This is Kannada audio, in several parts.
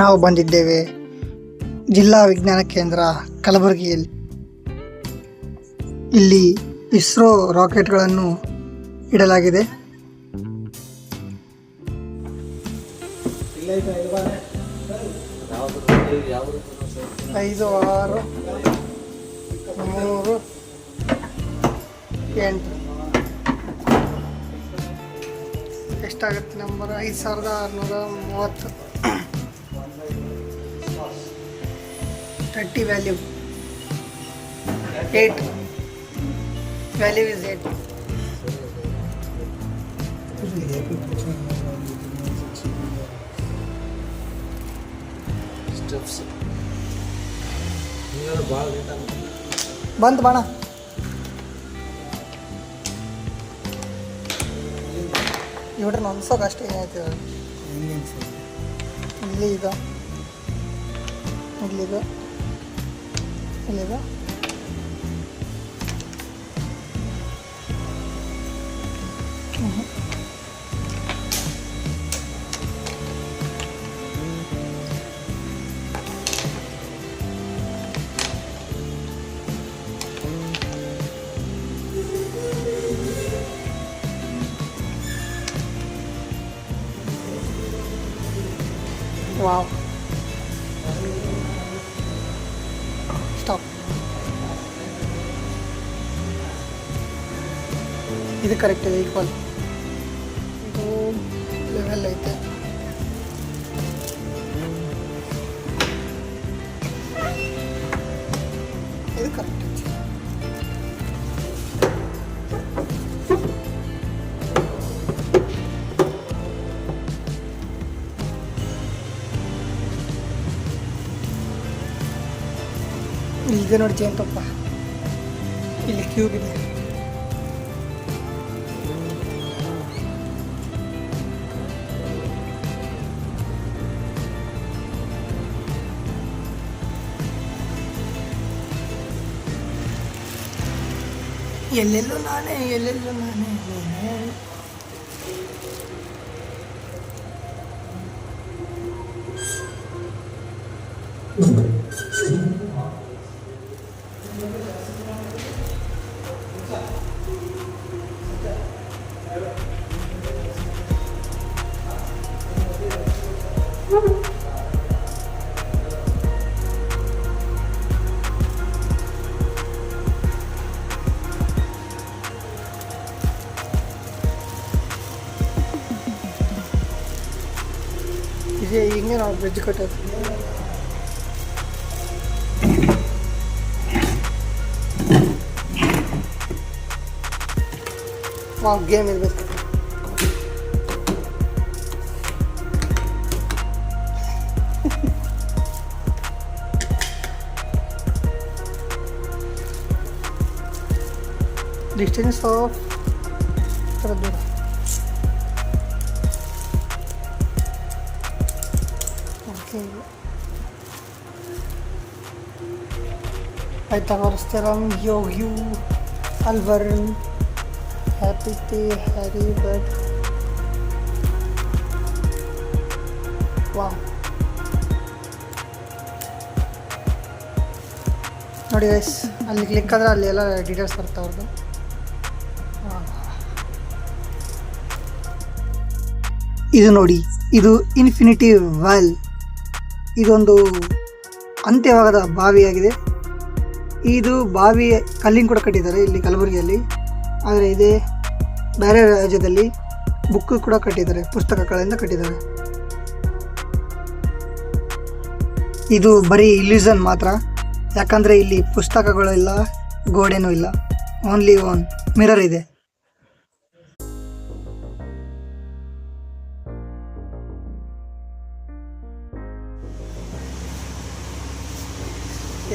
ನಾವು ಬಂದಿದ್ದೇವೆ ಜಿಲ್ಲಾ ವಿಜ್ಞಾನ ಕೇಂದ್ರ ಕಲಬುರಗಿಯಲ್ಲಿ. ಇಲ್ಲಿ ಇಸ್ರೋ ರಾಕೆಟ್ಗಳನ್ನು ಇಡಲಾಗಿದೆ. 5, 6, 3, 8 ಎಷ್ಟಾಗುತ್ತೆ ನಂಬರ್? 5630. 30 ವ್ಯಾಲ್ಯೂ 8. Value is 8. ಬಂತು ಬಾಣ. ಇವ್ರ ಅನ್ಸೋಕೆ ಅಷ್ಟೇ ಏನಾಯ್ತು ಇಲ್ಲಿ ಈಗ ಇಲ್ಲಿಗ ಇಲ್ಲಿಗ ವಾವ್. ಸ್ಟಾಪ್. ಇದು ಕರೆಕ್ಟ್ ಇದೆ, ಈಕ್ವಲ್. ಇದು ಲೆವೆಲ್ ಐತೆ. ಇದು ಕರೆಕ್ಟ್ ಐತೆ. ಇದೆ ನೋಡಿ ಜೇನುತುಪ್ಪ. ಇಲ್ಲಿ ಕ್ಯೂಬ್ ಇದೆ. ಎಲ್ಲೆಲ್ಲೂ ನಾನೇ ಇದೆ. ಹಿಂಗೆ ನಾವು ಬ್ರಿಡ್ಜ್ ಕಟ್ಟೋದು. ವಾವ್, ಗೇಮ್ ಇರಬೇಕು. ಡಿಸ್ಟೆನ್ಸ್ ಆಫ್ ದೂರ. ಓಕೆ, ಪೈಥಾಗರಸ್ ಯೋಗ್ಯೂ ಅಲ್ವರ್ನ್ ಹ್ಯಾಪಿ ಟೇ ಹ್ಯಾರಿ ಬರ್ಡ್. ವಾವ್, ನೋಡಿ ಗೈಸ್, ಅಲ್ಲಿ ಕ್ಲಿಕ್ ಆದರೆ ಅಲ್ಲಿ ಎಲ್ಲ ಡೀಟೇಲ್ಸ್ ಬರುತ್ತೆ ಅವ್ರದ್ದು. ಇದು ನೋಡಿ, ಇದು ಇನ್ಫಿನಿಟಿ ವೆಲ್. ಇದೊಂದು ಅಂತ್ಯವಾಗದ ಬಾವಿಯಾಗಿದೆ. ಇದು ಬಾವಿ ಕಲ್ಲಿನ ಕೂಡ ಕಟ್ಟಿದ್ದಾರೆ ಇಲ್ಲಿ ಕಲಬುರಗಿಯಲ್ಲಿ. ಆದರೆ ಇದೇ ಬೇರೆ ರಾಜ್ಯದಲ್ಲಿ ಬುಕ್ ಕೂಡ ಕಟ್ಟಿದ್ದಾರೆ, ಪುಸ್ತಕಗಳಿಂದ ಕಟ್ಟಿದ್ದಾರೆ. ಇದು ಬರೀ ಇಲ್ಯೂಷನ್ ಮಾತ್ರ, ಯಾಕಂದರೆ ಇಲ್ಲಿ ಪುಸ್ತಕಗಳು ಇಲ್ಲ, ಗೋಡೆನೂ ಇಲ್ಲ, ಓನ್ಲಿ ಒನ್ ಮಿರರ್ ಇದೆ.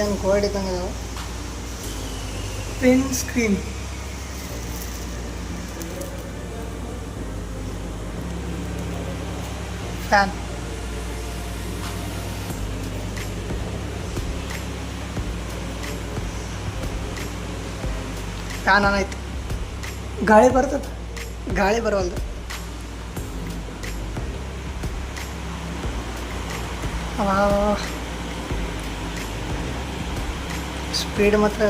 ಏನು ಗೋಡೆ ಇದ್ದಂಗೆ print screen. Fan. Fan on ಆಯ್ತು. ಗಾಳಿ ಬರ್ತದೆ, ಗಾಳಿ ಬರವಲ್ದು. ಸ್ಪೀಡ್ ಮಾತ್ರ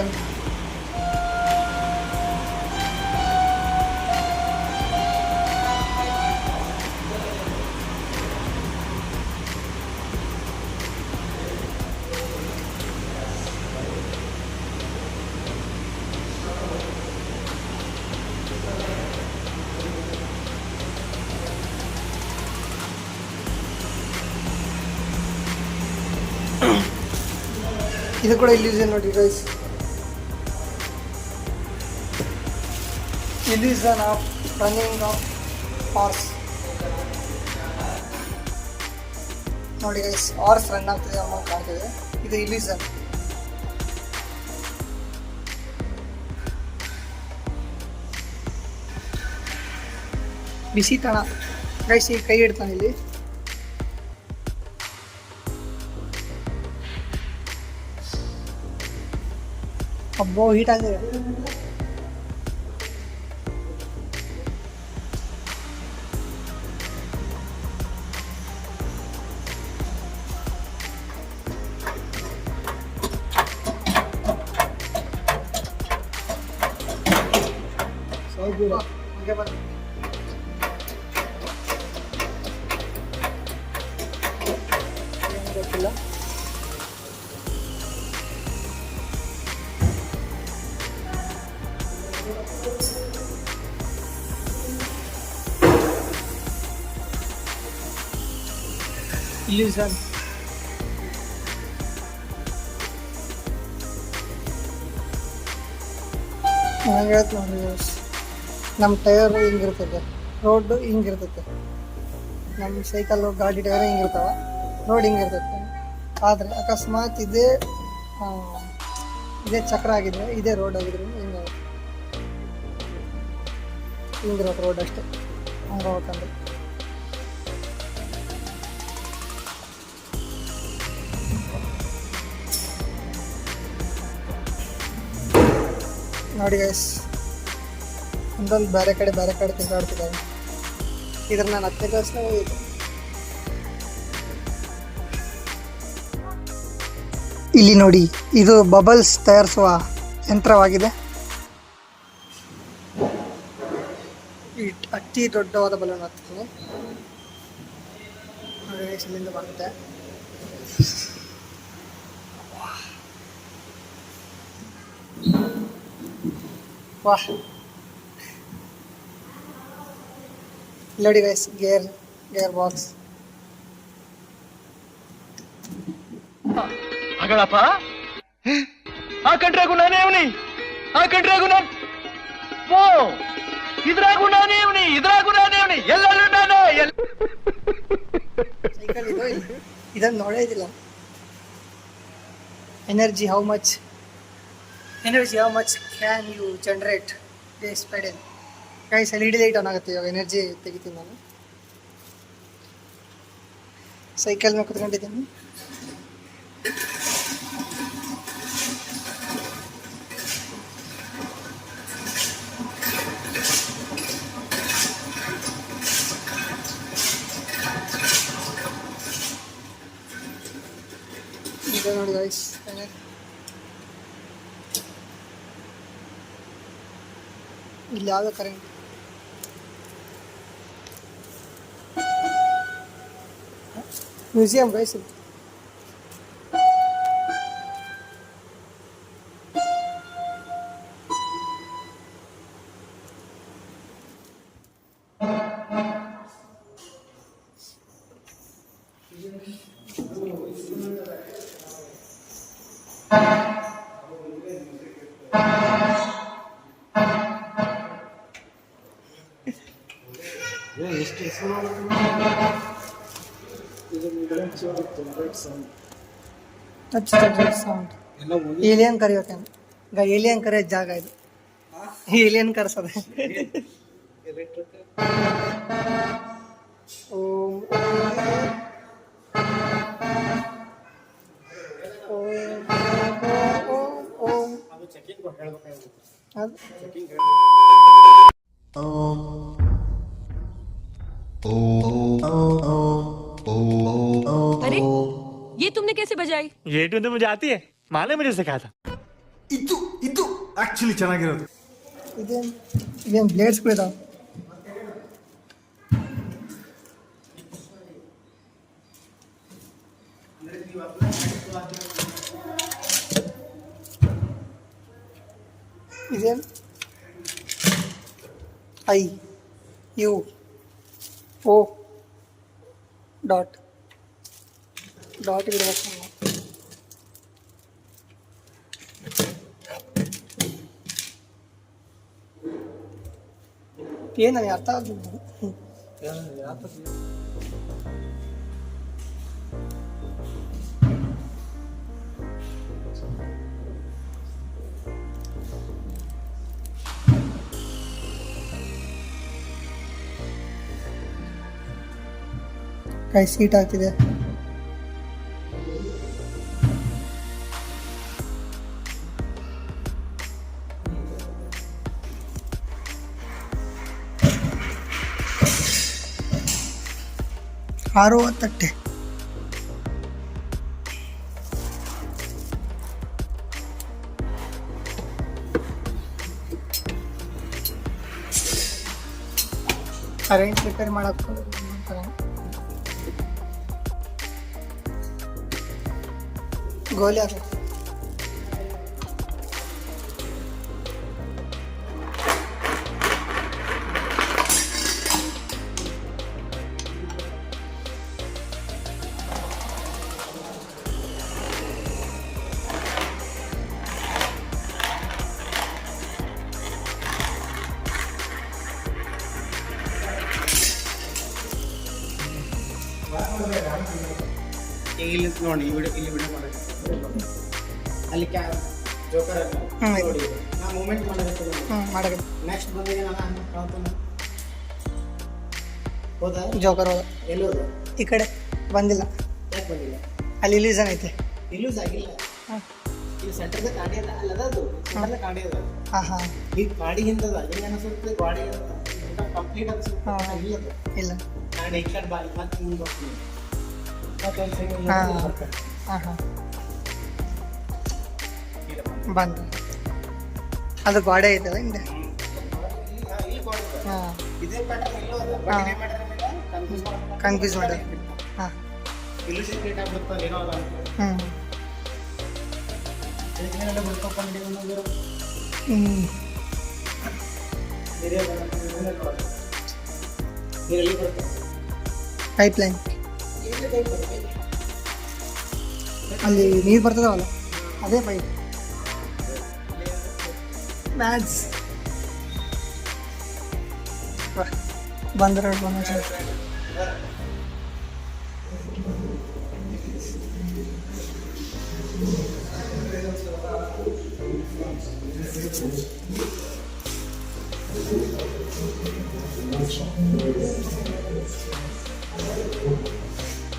ಇದು ಕೂಡ ಇಲ್ಯೂಷನ್ ನೋಡಿ guys, illusion of running of horse. ನೋಡಿ ಗೈಸ್, ಹಾರ್ಸ್ ರನ್ ಆಗ್ತಿದೆ ಅನ್ನೋ ಕಾಣ್ತಿದೆ, ಇದು ಇಲ್ಯೂಷನ್. ಬಿಸಿ ತಣ ಗೈಸ್, ಈಗ ಕೈ ಇಡ್ತಾನೆ ಇಲ್ಲಿ. ಅಬ್ಬೋ ಹೀಟ್ ಆಗಿದೆ. ಗೊತ್ತಿಲ್ಲ. ಇಲ್ಯೂಷನ್. ನನಗೆ ಹೇಳ್ತು ನೋಡಿ, ನಮ್ಮ ಟೈರ್ ಹಿಂಗಿರ್ತದೆ, ರೋಡ್ ಹಿಂಗಿರ್ತೈತೆ, ನಮ್ಮ ಸೈಕಲ್ಲು ಗಾಡಿ ಟೈರ್ ಹಿಂಗಿರ್ತಾವ, ರೋಡ್ ಹಿಂಗಿರ್ತೈತೆ. ಆದರೆ ಅಕಸ್ಮಾತ್ ಇದೇ ಚಕ್ರ ಆಗಿದ್ರೆ, ಇದೇ ರೋಡ್ ಆಗಿದ್ರೆ ಹಿಂಗಿರೋದು ರೋಡ್ ಅಷ್ಟೇ, ಹಂಗೆ ಹೋಗ್ತಂದ್ರೆ. ನೋಡಿ ಗೈಸ್, ಒಂದೊಂದು ಬೇರೆ ಕಡೆ ತಿಂಗಾಡ್ತಿದ್ದಾವೆ. ಇದ್ರ ನಾನು 10ನೇ ಕ್ಲಾಸ್ನ ಓದಿದ್ದೆ. ಇಲ್ಲಿ ನೋಡಿ, ಇದು ಬಬಲ್ಸ್ ತಯಾರಿಸುವ ಯಂತ್ರವಾಗಿದೆ. ಅತಿ ದೊಡ್ಡವಾದ ಬಲೂನ್ ಹಾಕ್ತೀನಿ ನೋಡಿ ಗೈಸ್, ಇಲ್ಲಿಂದ ಬರುತ್ತೆ. ವಾಹ್, ನೋಡಿ ಗೈಸ್, ಗೇರ್ ಬಾಕ್ಸ್. ಅಗಳಪ್ಪ, ಆ ಕಂಡ್ರಾಗು ನಾನೇ ಅವನಿ, ಆ ಕಂಡ್ರಾಗು ನಾನು, ಓ ಇದ್ರಾಗು ನಾನೇ ಅವನಿ, ಇದ್ರಾಗು ನಾನೇ ಅವನಿ, ಎಲ್ಲರೂ ನಾನೇ. ಸೈಕಲ್ ಇದು, ಇದನ್ನು ನೋಡೋದಿಲ್ಲ. Energy how much can you generate this pedal. Guys, LED light on ಆಗುತ್ತೆ. ಇವಾಗ ಎನರ್ಜಿ ತೆಗಿತೀನಿ ನಾನು. ಸೈಕಲ್ ಮೇಲೆ ಕುತ್ಕೊಂಡಿದ್ದೀನಿ. ಇದೆ ನೋಡಿ ಗೈಸ್, ಇಲ್ಲಿ ಯಾವುದೋ ಕರೆಂಟ್. ಮ್ಯೂಸಿಯಂ ಗೈಸ್ ಇದು. ಸೌಂಡ್ ಏಲಿಯನ್ ಕರೆಯೋಕೇನು ಈಗ ಏಲಿಯನ್ ಕರೆಯೋ ಜಾಗ ಇದು. ಏಲಿಯನ್ ಕರೆಸೋದೆ. ಓಂ ಅರೆ ये तुमने कैसे बजाई? ये ट्यून तो मुझे आती है, माँ ने मुझे सिखाया था. ಇದು ಆಕ್ಚುಲಿ ಚೆನ್ನಾಗಿರೋದು. ಇದೇನು ಬ್ಲೇಡ್ಸ್ಗಳಿದಾವೆ. ಇದೇನು IUO ಡಾಟ್ ಇರಬೇಕು. ಏನು ಅರ್ಥ ಆಗಲಿಲ್ಲ. ಕೈ ಸೀಟ್ ಆಗ್ತಿದೆ. ಆರು ತಟ್ಟೆ. ಕರೆಂಟ್ ರಿಪೇರ್ ಮಾಡಕ್ಕೆ ಗೋಲಿ ಹಾಕಿ. ಇಲ್ಲಿ ನೋಡಿ ಇಲ್ಲಿ ವಿಡಿಯೋ ಮಾಡಿ ಅಲ್ಲಿ ಜೋಕರ್ ನೋಡಿ ನಾ ಮೂಮೆಂಟ್ ಮಾಡಬೇಕು. ನೆಕ್ಸ್ಟ್ ಬಂದಿದೆ ನಾನು ಕಾಣ್ತಾನೆ ಹೋದ ಜೋಕರ್ ಹೋದ. ಎಲ್ಲಿ ಹೋದ? ಈ ಕಡೆ ಬಂದಿಲ್ಲ. ಯಾಕೆ ಬಂದಿಲ್ಲ? ಅಲ್ಲಿ ಇಲ್ಯೂಷನ್ ಐತೆ. ಇಲ್ಲೂಸ್ ಆಗಿಲ್ಲ. ಇಲ್ಲಿ ಸೆಂಟರ್ದ ಕಾಡಿ ಅದ ಅಲ್ಲ ಅದು ಸೆಂಟರ್ದ ಕಾಡಿ ಅದ. ಹಾಂ ಈ ಕಾಡಿ ಹಿಂದದ ಹಿಂಗೆ ಅನಿಸುತ್ತೆ ಗಾಡಿ ಕಂಪ್ಲೀಟ್ ಅನಿಸುತ್ತೆ ಇಲ್ಲದು ಇಲ್ಲ. ನಾನು ಈ ಕಡೆ ಬಾಯಿ ಮತ್ತೆ ಮುಂದೆ ಹೋಗ್ತೀನಿ. ಹಾಂ ಬಂದು ಅದು ಗೋಡೆ ಐತಲ್ಲ ಹಿಂದೆ. ಹಾಂ ಇದೇ ಪ್ಯಾಟರ್ನ್ ಇಲ್ಲೋ ಅದ ಬಟ್ ಇದೇ ಪ್ಯಾಟರ್ನ್ ಕನ್ಫ್ಯೂಸ್ ಮಾಡಿ. ಹಾಂ ಇಲ್ಲೂ ಸೀಕ್ರೆಟ್ ಆಗ್ಬಿಡ್ತಲ್ಲ ಏನೋ ಅದ ಇದನ್ನೆಲ್ಲ ಬಿಡ್ಕೊಂಡ್ಬಂದಿದ್ದೀವಿ ಅನ್ನೋದು ನೀರಲ್ಲಿ ಬರ್ತದೆ ಪೈಪ್ ಲೈನ್. ಅಲ್ಲಿ ನೀರು ಬರ್ತದವಲ್ಲ ಅದೇ ಪೈಪ್. ಮ್ಯಾಚ್ ಬಂದ್ರೆ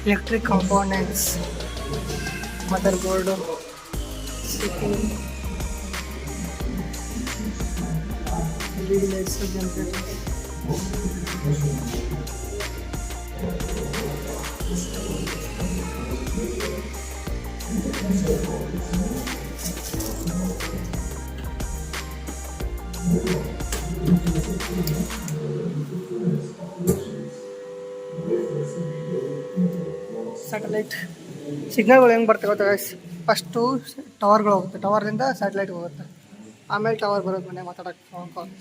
electric components, motherboard, CPU, LED lights, generator. Satellite ಸಿಗ್ನಲ್ಗಳು ಹೆಂಗೆ ಬರ್ತವೆ ಗೊತ್ತಾ ಗೈಸ್? ಫಸ್ಟು ಟವರ್ಗಳು ಹೋಗುತ್ತೆ, ಟವರ್ದಿಂದ ಸ್ಯಾಟಲೈಟ್ ಹೋಗುತ್ತೆ, ಆಮೇಲೆ ಟವರ್ ಬರೋದು ಮನೆ ಮಾತಾಡೋಕ್ಕೆ ಫೋನ್ ಕಾಲ್.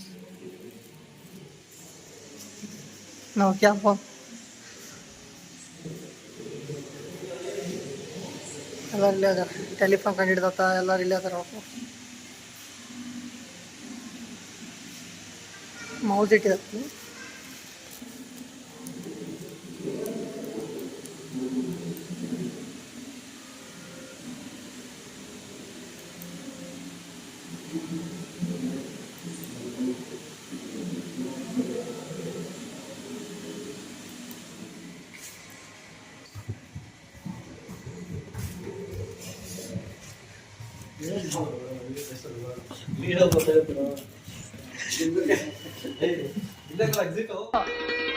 ನಾವು ಕ್ಯಾ ಫೋನ್ ಎಲ್ಲರೂ ಇಲ್ಲೇ ಅದಾರ. ಟೆಲಿಫೋನ್ ಕಂಡು ಹಿಡ್ದತ್ತ ಎಲ್ಲರೂ ಇಲ್ಲೇ ಅದಾರ. ಮೌಸ್ ಇಟ್ಟಿದತ್ತು.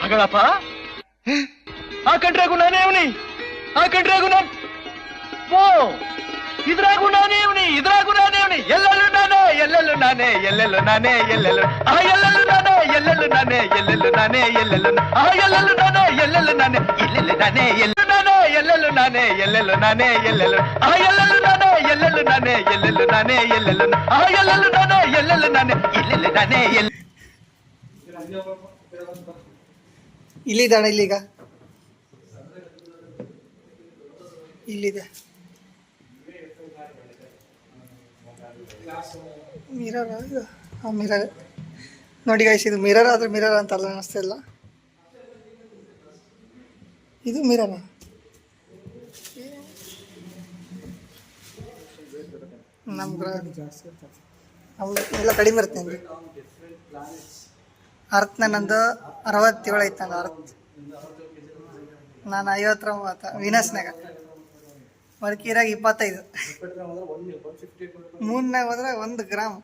ಹಾಗಳಪ್ಪ, ಆ ಕಂಡ್ರಾಗು ನಾನೇ ಅವನಿ, ಆ ಕಂಡ್ರಾಗು ನಾನು ಓ ಇದ್ರಾಗೂ ನಾನೇ ಇವನಿ ಇದ್ರಾಗೂ ನಾನೇ ಇವನಿ ಎಲ್ಲೆಲ್ಲೂ ನಾನೇ ಎಲ್ಲೆಲ್ಲೂ ನಾನೇ ಎಲ್ಲೆಲ್ಲೂ ನಾನೇ ಎಲ್ಲೆಲ್ಲೂ ಎಲ್ಲೆಲ್ಲೂ ನಾನೇ ಎಲ್ಲೆಲ್ಲೂ ನಾನೇ ಎಲ್ಲೆಲ್ಲೂ ನಾನೇ ಎಲ್ಲೆಲ್ಲೂ ಎಲ್ಲೆಲ್ಲೂ ನಾನೇ ಎಲ್ಲೆಲ್ಲೂ ನಾನೇ ಎಲ್ಲೆಲ್ಲೂ ನಾನೇ ಎಲ್ಲೆಲ್ಲೂ ನಾನೇ ಎಲ್ಲೆಲ್ಲೂ ನಾನೇ ಎಲ್ಲೆಲ್ಲೂ ನಾನೇ ಎಲ್ಲೆಲ್ಲೂ ಎಲ್ಲೆಲ್ಲೂ ನಾನೇ ಎಲ್ಲೆಲ್ಲೂ ನಾನೇ ಎಲ್ಲೆಲ್ಲೂ ನಾನೇ ಎಲ್ಲೆಲ್ಲೂ ಎಲ್ಲೆಲ್ಲೂ ನಾನೇ ಎಲ್ಲೆಲ್ಲೂ ನಾನೇ ಎಲ್ಲೆಲ್ಲೂ ನಾನೇ ಎಲ್ಲ ಇಲ್ಲಿದ್ದಾಳೆ ಇಲ್ಲೀಗ ಇಲ್ಲಿದೆ ಮಿರರ್ ಹಾಂ ಮಿರರ್ ನೋಡಿ ಗೈಸ್ ಇದು ಮಿರರ್ ಆದರೆ ಮಿರರ್ ಅಂತ ಅಲ್ಲ ಅನ್ನಿಸ್ತಾ ಇಲ್ಲ ಇದು ಮಿರರ್ ನಮ್ಮ ಗ್ರಹ ಹೌದು ಎಲ್ಲ ಕಡಿಮೆ ಇರುತ್ತೆ ಅಂದರೆ ಅರ್ಥ ನಂದು 67 ಐತೆ ನಂದು ಅರ್ಥ ನಾನು 50 ವಿನಸ್ನಾಗ ಮರ್ಕೀರಾಗ 25 ಮೂರ್ನಾಗ ಹೋದ್ರೆ 1 ಗ್ರಾಮ್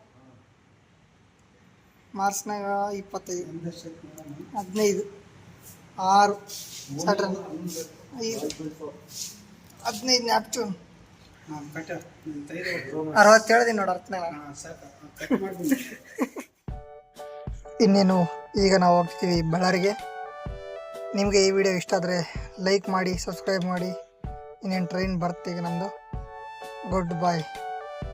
ಮಾರ್ಚ್ನಾಗ 25 15 6 ಸಟ್ರನ್ 5 15 ನ್ಯಾಪ್ಚೂನ್ 67 ದಿನ ನೋಡಿ ಅರ್ಥನಾಗ ಇನ್ನೇನು ಈಗ ನಾವು ಹೋಗ್ತೀವಿ ಬಳ್ಳಾರಿಗೆ. ನಿಮಗೆ ಈ ವಿಡಿಯೋ ಇಷ್ಟ ಆದರೆ ಲೈಕ್ ಮಾಡಿ ಸಬ್ಸ್ಕ್ರೈಬ್ ಮಾಡಿ. ಇನ್ನೇನು ಟ್ರೈನ್ ಬರುತ್ತೆ ಈಗ ನಮ್ಮದು. ಗುಡ್ ಬಾಯ್.